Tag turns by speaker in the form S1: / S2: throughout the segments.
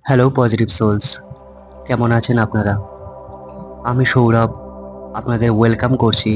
S1: Hello positive sols, কেমন আছেন আপনারা? আমি সৌরভ আপনাদের ওয়েলকাম করছি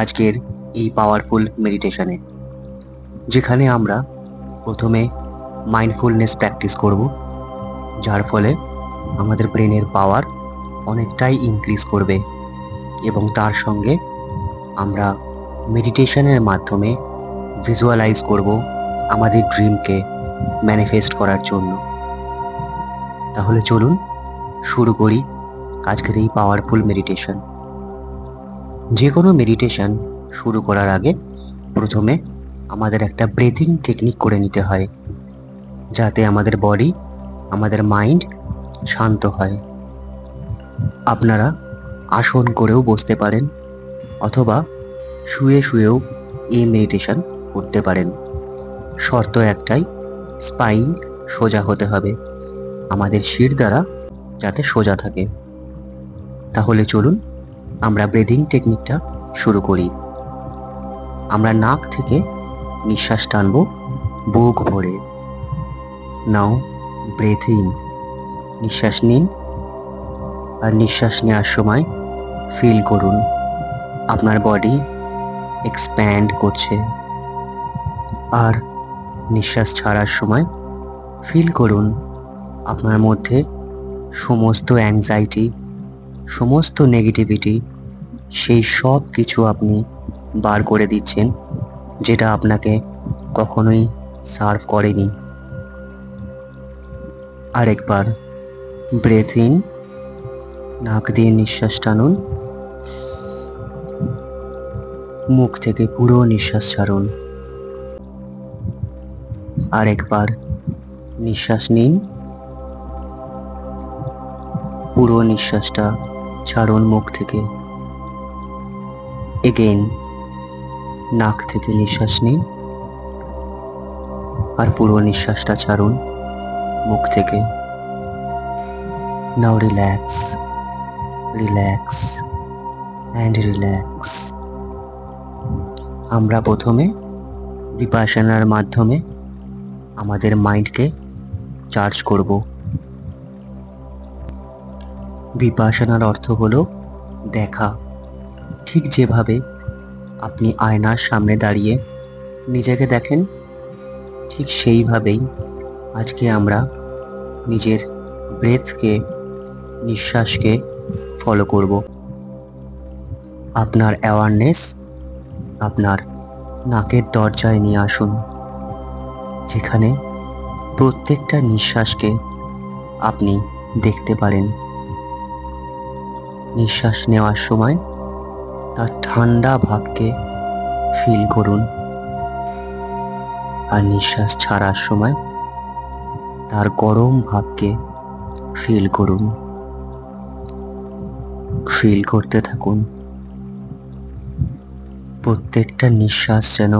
S1: আজকের এই পাওয়ারফুল মেডিটেশনে, যেখানে আমরা প্রথমে মাইন্ডফুলনেস প্র্যাকটিস করব, যার ফলে আমাদের ব্রেনের পাওয়ার অনেকটাই ইনক্রিজ করবে এবং তার সঙ্গে আমরা মেডিটেশনের মাধ্যমে ভিজুয়ালাইজ করব আমাদের ড্রিমকে ম্যানিফেস্ট করার জন্য। তাহলে চলুন শুরু করি আজকের এই পাওয়ারফুল মেডিটেশন। যে কোনো মেডিটেশন শুরু করার আগে প্রথমে আমাদের একটা ব্রিথিং টেকনিক করে নিতে হয়, যাতে আমাদের বডি, আমাদের মাইন্ড শান্ত হয়। আপনারা আসন করেও বসতে পারেন অথবা শুয়ে শুয়েও এই মেডিটেশন করতে পারেন। শর্ত একটাই, স্পাইন সোজা হতে হবে, আমাদের শির দ্বারা যাতে সোজা থাকে। তাহলে চলুন আমরা ব্রিদিং টেকনিকটা শুরু করি। আমরা নাক থেকে নিঃশ্বাস টানবো বুক ভরে। নাও ব্রেথ ইন, নিঃশ্বাস নিন, আর নিঃশ্বাস নেওয়ার সময় ফিল করুন আপনার বডি এক্সপ্যান্ড করছে। আর নিঃশ্বাস ছাড়ার সময় ফিল করুন আপনার মধ্যে সমস্ত অ্যাংজাইটি, সমস্ত নেগেটিভিটি, সেই সব কিছু আপনি বার করে দিচ্ছেন, যেটা আপনাকে কখনোই সার্ভ করেনি। আরেকবার ব্রেথ ইন, নাক দিয়ে নিঃশ্বাস টানুন, মুখ থেকে পুরো নিঃশ্বাস ছাড়ুন। আরেকবার নিঃশ্বাস নিন, পুরো নিঃশ্বাসটা ছাড়ুন মুখ থেকে। এগেইন নাক থেকে নিঃশ্বাস নিন, আর পুরো নিঃশ্বাসটা ছাড়ুন মুখ থেকে। নাও রিল্যাক্স, রিল্যাক্স অ্যান্ড রিল্যাক্স। আমরা প্রথমে ভিপাসসানার মাধ্যমে আমাদের মাইন্ডকে চার্জ করব। ভিপাসসানার অর্থ হলো দেখা। ঠিক যেভাবে আপনি আয়নার সামনে দাঁড়িয়ে নিজেকে দেখেন, ঠিক সেইভাবেই আজকে আমরা নিজের ব্রেথকে, নিঃশ্বাসকে ফলো করব। আপনার অ্যাওয়ারনেস আপনার নাকের দরজায় নিয়ে আসুন, যেখানে প্রত্যেকটা নিঃশ্বাসকে আপনি দেখতে পারেন। নিঃশ্বাস নেওয়ার সময় তার ঠান্ডা ভাবকে ফিল করুন, আর নিঃশ্বাস ছাড়ার সময় তার গরম ভাবকে ফিল করুন। ফিল করতে থাকুন প্রত্যেকটা নিঃশ্বাস যেন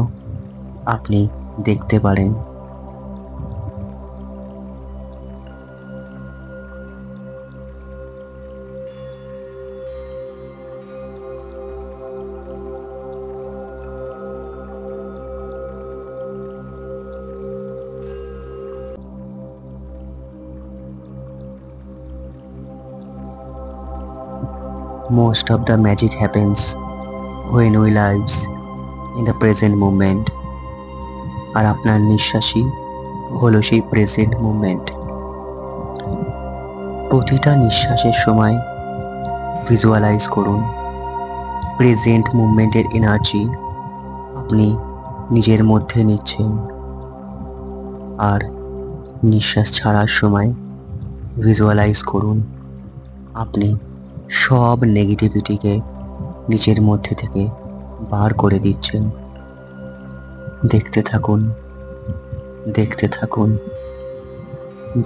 S1: আপনি দেখতে পারেন। Most of the magic happens when we lives in the present moment, আর আপনার নিঃশ্বাসই হলো সেই প্রেজেন্ট মুভমেন্ট। প্রতিটা নিঃশ্বাসের সময় ভিজুয়ালাইজ করুন প্রেজেন্ট মুভমেন্টের এনার্জি আপনি নিজের মধ্যে নিচ্ছেন, আর নিঃশ্বাস ছাড়ার সময় ভিজুয়ালাইজ করুন আপনি সব নেগেটিভিটিকে নিজের মধ্যে থেকে বার করে দিচ্ছেন। দেখতে থাকুন, দেখতে থাকুন,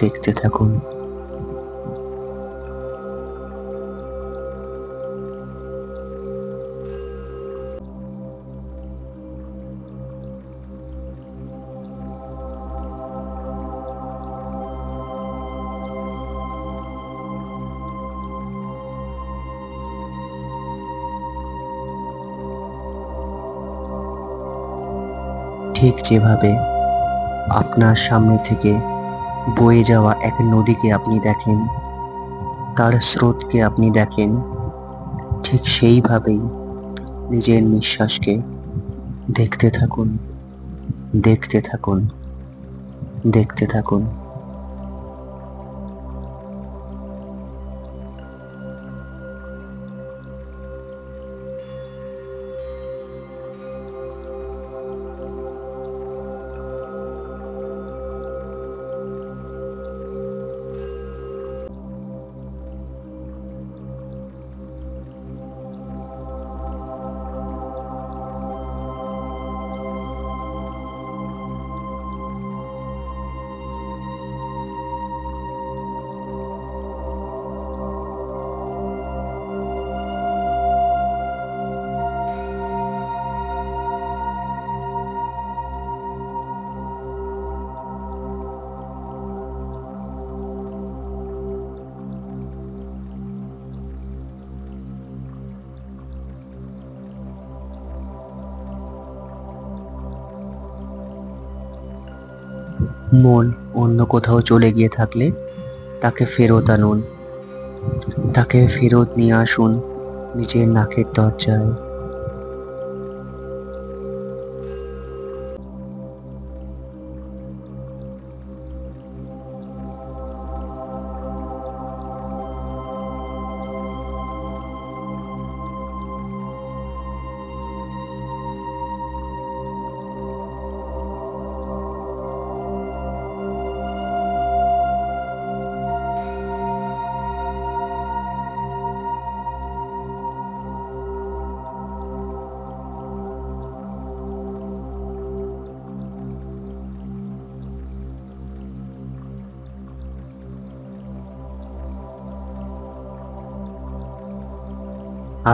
S1: দেখতে থাকুন। ঠিক যেভাবে আপনার সামনে থেকে বয়ে যাওয়া এক নদীকে আপনি দেখেন, তার স্রোতকে আপনি দেখেন, ঠিক সেইভাবেই নিজের নিঃশ্বাসকে দেখতে থাকুন, দেখতে থাকুন, দেখতে থাকুন। মন অন্য কোথাও চলে গিয়ে থাকলে তাকে ফেরত আনুন, তাকে ফেরত নিয়ে আসুন নিজের নাকের দরজায়।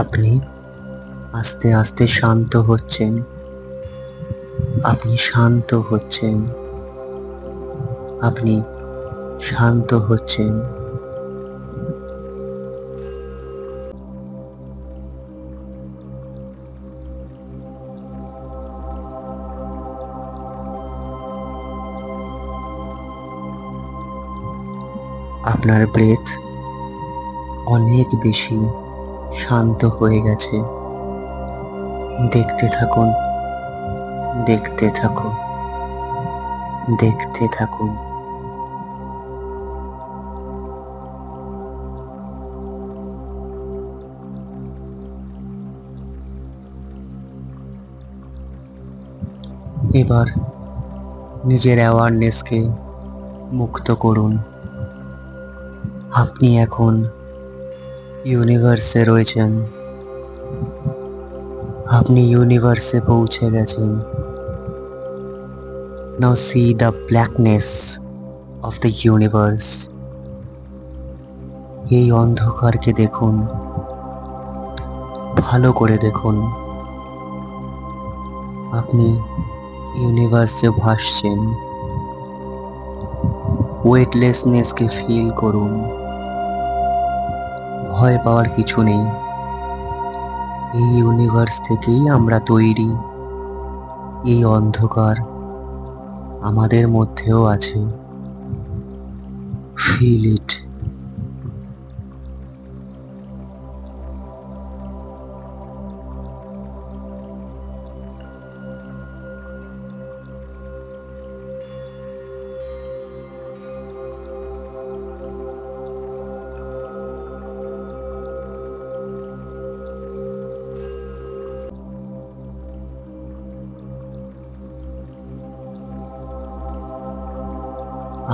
S1: আপনি আস্তে আস্তে শান্ত হচ্ছেন, আপনি শান্ত হচ্ছেন, আপনি শান্ত হচ্ছেন। আপনার ব্রেথ অনেক বেশি শান্ত হয়ে গেছে। দেখতে থাকুন, দেখতে থাকুন, দেখতে থাকুন। এবার নিজের অ্যাওয়ারনেসকে মুক্ত করুন। আপনি এখন ইউনিভার্সে রয়েছেন, আপনি ইউনিভার্সে পৌঁছে গেছেন। Now see the blackness of the universe. এই অন্ধকারকে দেখুন, ভালো করে দেখুন। আপনি ইউনিভার্সে ভাসছেন। ওয়েটলেসনেসকে ফিল করুন। ভয় পাওয়ার কিছু নেই। এই ইউনিভার্স থেকেই আমরা তৈরি। এই অন্ধকার আমাদের মধ্যেও আছে। Feel it.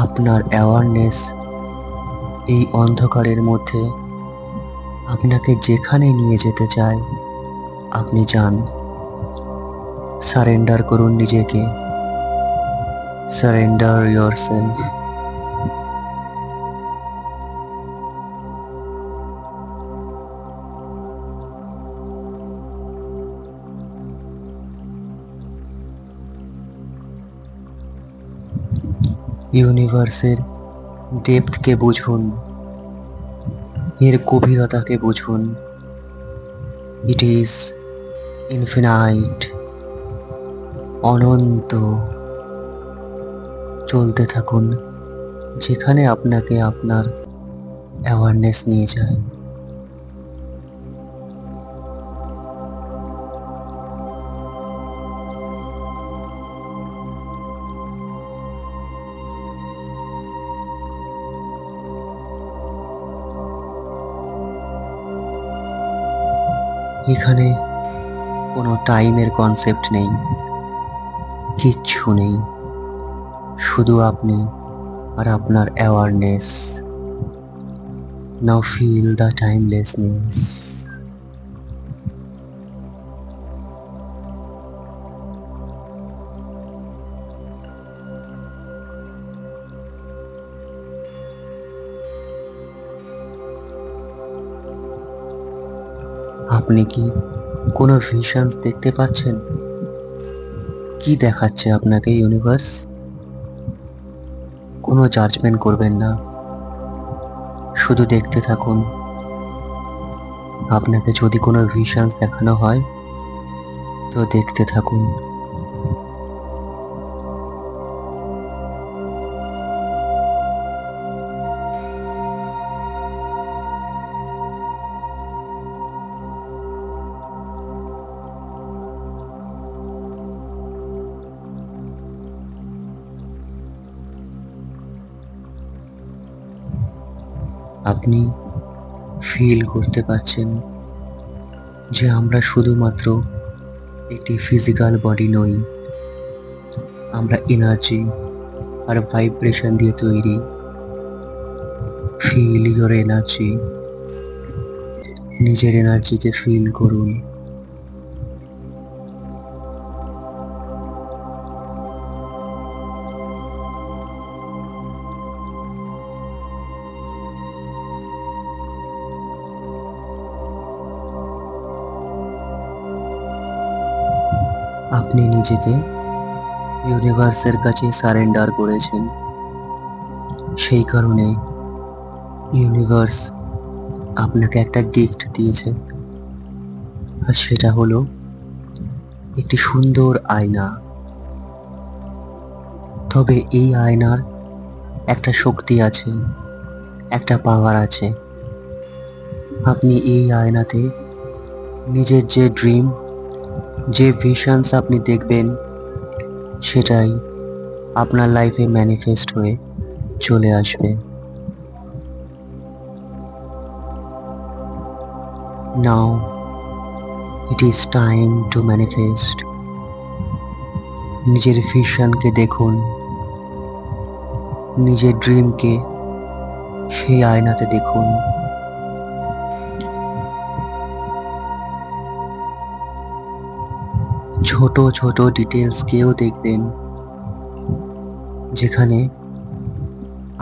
S1: আপনার অ্যাওয়ারনেস এই অন্ধকারের মধ্যে আপনাকে যেখানে নিয়ে যেতে চায় আপনি যান। সারেন্ডার করুন নিজেকে। Surrender yourself. ইউনিভার্সের ডেপথকে বুঝুন, এর গভীরতাকে বুঝুন। ইট ইজ ইনফিনাইট, অনন্ত। চলতে থাকুন, যেখানে আপনাকে আপনার অ্যাওয়ারনেস নিয়ে যায়। এখানে কোনো টাইমের কনসেপ্ট নেই, কিচ্ছু নেই, শুধু আপনি আর আপনার awareness. Now feel the timelessness. আপনি কি কোনো ভিশনস দেখতে পাচ্ছেন? কি দেখাচ্ছে আপনাকে ইউনিভার্স? কোনো জাজমেন্ট করবেন না, শুধু দেখতে থাকুন। আপনাকে যদি কোনো ভিশনস দেখানো হয় তো দেখতে থাকুন। আপনি ফিল করতে পারছেন যে আমরা শুধুমাত্র একটি ফিজিক্যাল বডি নই, আমরা এনার্জি আর ভাইব্রেশন দিয়ে তৈরি। Feel your energy. নিজের এনার্জিকে ফিল করুন। আপনি নিজেকে ইউনিভার্সের কাছে সারেন্ডার করেছেন। সেই কারণে ইউনিভার্স আপনাকে একটা গিফট দিয়েছে, আর সেটা হলো একটি সুন্দর আয়না। তবে এই আয়নার একটা শক্তি আছে, একটা পাওয়ার আছে। আপনি এই আয়নাতে নিজের যে ড্রিম, যে ভিশনস আপনি দেখবেন, সেটাই আপনার লাইফে ম্যানিফেস্ট হয়ে চলে আসবে। Now it is time to manifest. নিজের ভিশনকে দেখুন, নিজের ড্রিমকে সেই আয়নাতে দেখুন। ছোট ছোট ডিটেলসকেও দেখবেন, যেখানে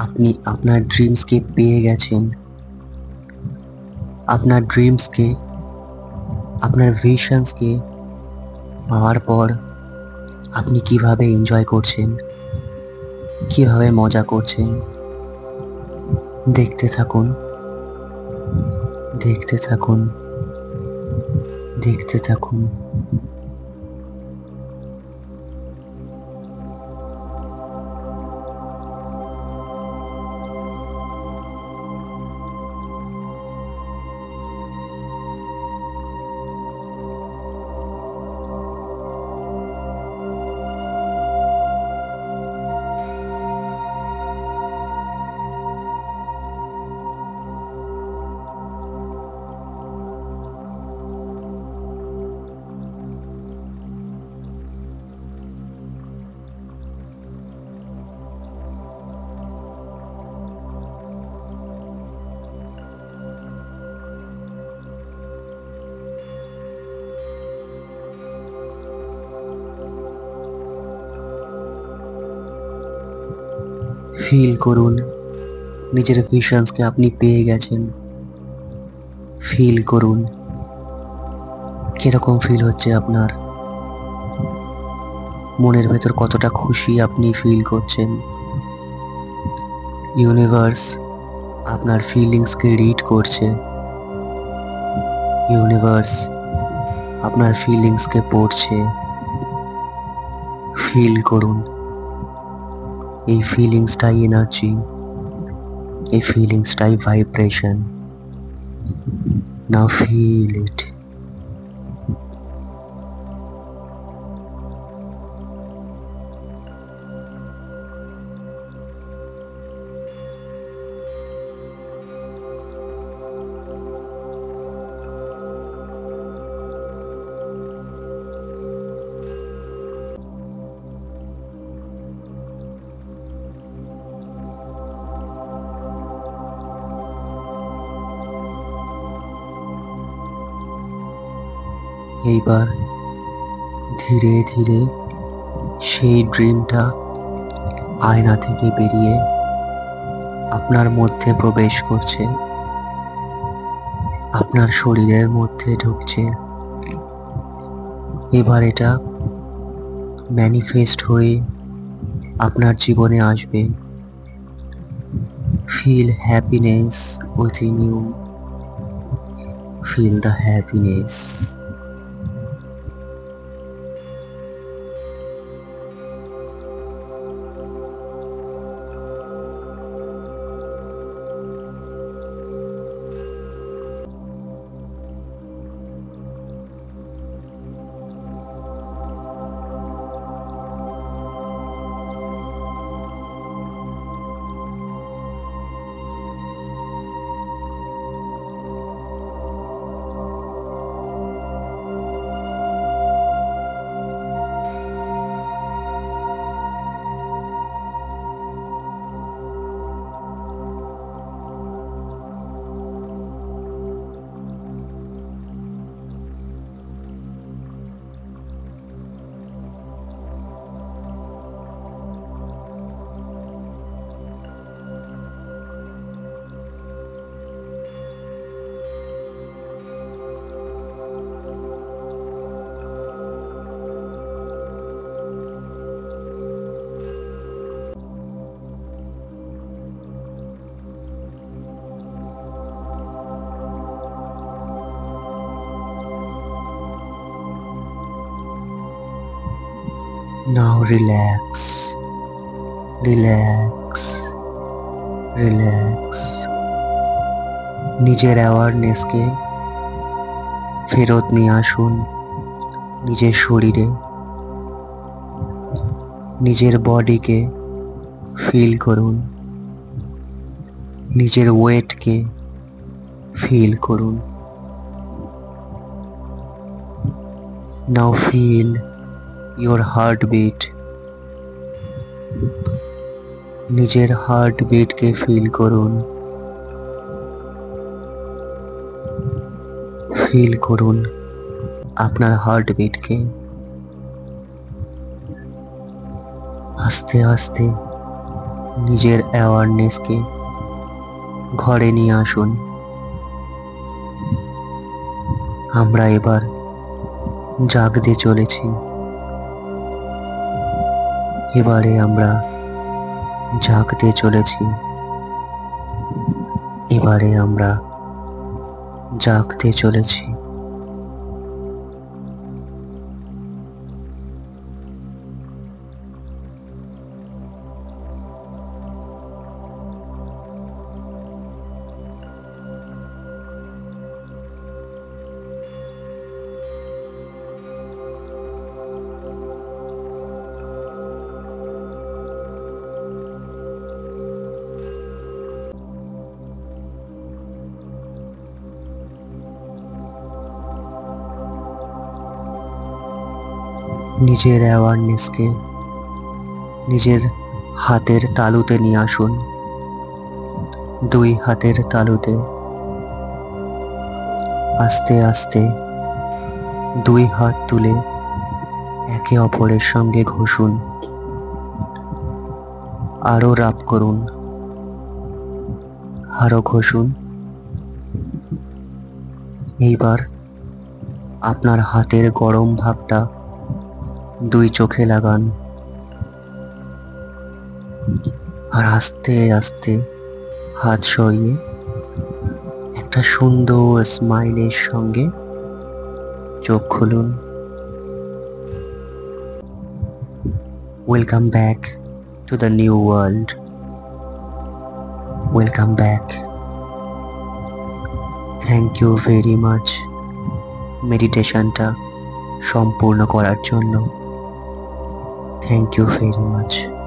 S1: আপনি আপনার ড্রিমসকে পেয়ে গেছেন। আপনার ড্রিমসকে, আপনার ভিশনসকে পাওয়ার পর আপনি কিভাবে এনজয় করছেন, কিভাবে মজা করছেন। দেখতে থাকুন, দেখতে থাকুন, দেখতে থাকুন। ফিল করুন নিজের ভিশনসকে আপনি পেয়ে গেছেন। ফিল করুন কিরকম ফিল হচ্ছে আপনার, মনের ভেতর কতটা খুশি আপনি ফিল করছেন। ইউনিভার্স আপনার ফিলিংসকে রিড করছে। ইউনিভার্স আপনার ফিলিংসকে পড়ছে। ফিল করুন, এই ফিলিংসটাই energy. a feelings type vibration. Now feel it. এইবার ধীরে ধীরে সেই ড্রিমটা আয়না থেকে বেরিয়ে আপনার মধ্যে প্রবেশ করছে, আপনার শরীরের মধ্যে ঢুকছে। এবার এটা ম্যানিফেস্ট হয়ে আপনার জীবনে আসবে। Feel happiness within you, feel the happiness. Now relax, relax, relax. নিজের অ্যাওয়ারনেসকে ফেরত নিয়ে আসুন নিজের শরীরে। নিজের বডিকে ফিল করুন, নিজের ওয়েটকে ফিল করুন। Now feel your heartbeat. নিজের হার্টবিটকে ফিল করুন, ফিল করুন আপনার হার্টবিটকে। আস্তে আস্তে নিজের অ্যাওয়ারনেসকে ঘরে নিয়ে আসুন। আমরা এবার জাগতে চলেছি। এবারে আমরা জাগতে চলেছি। এবারে আমরা জাগতে চলেছি। নিজের অ্যাওয়ারনেসকে নিজের হাতের তালুতে নিয়ে আসুন। দুই হাতের তালুতে আস্তে আস্তে দুই হাত তুলে একে অপরের সঙ্গে ঘষুন। আরো রাব করুন, আরো ঘষুন। এইবার আপনার হাতের গরম ভাবটা দুই চোখে লাগান, আর আস্তে আস্তে হাত সরিয়ে একটা সুন্দর স্মাইলের সঙ্গে চোখ খুলুন। Welcome back to the new world. Welcome back. Thank you very much মেডিটেশনটা সম্পূর্ণ করার জন্য। Thank you very much.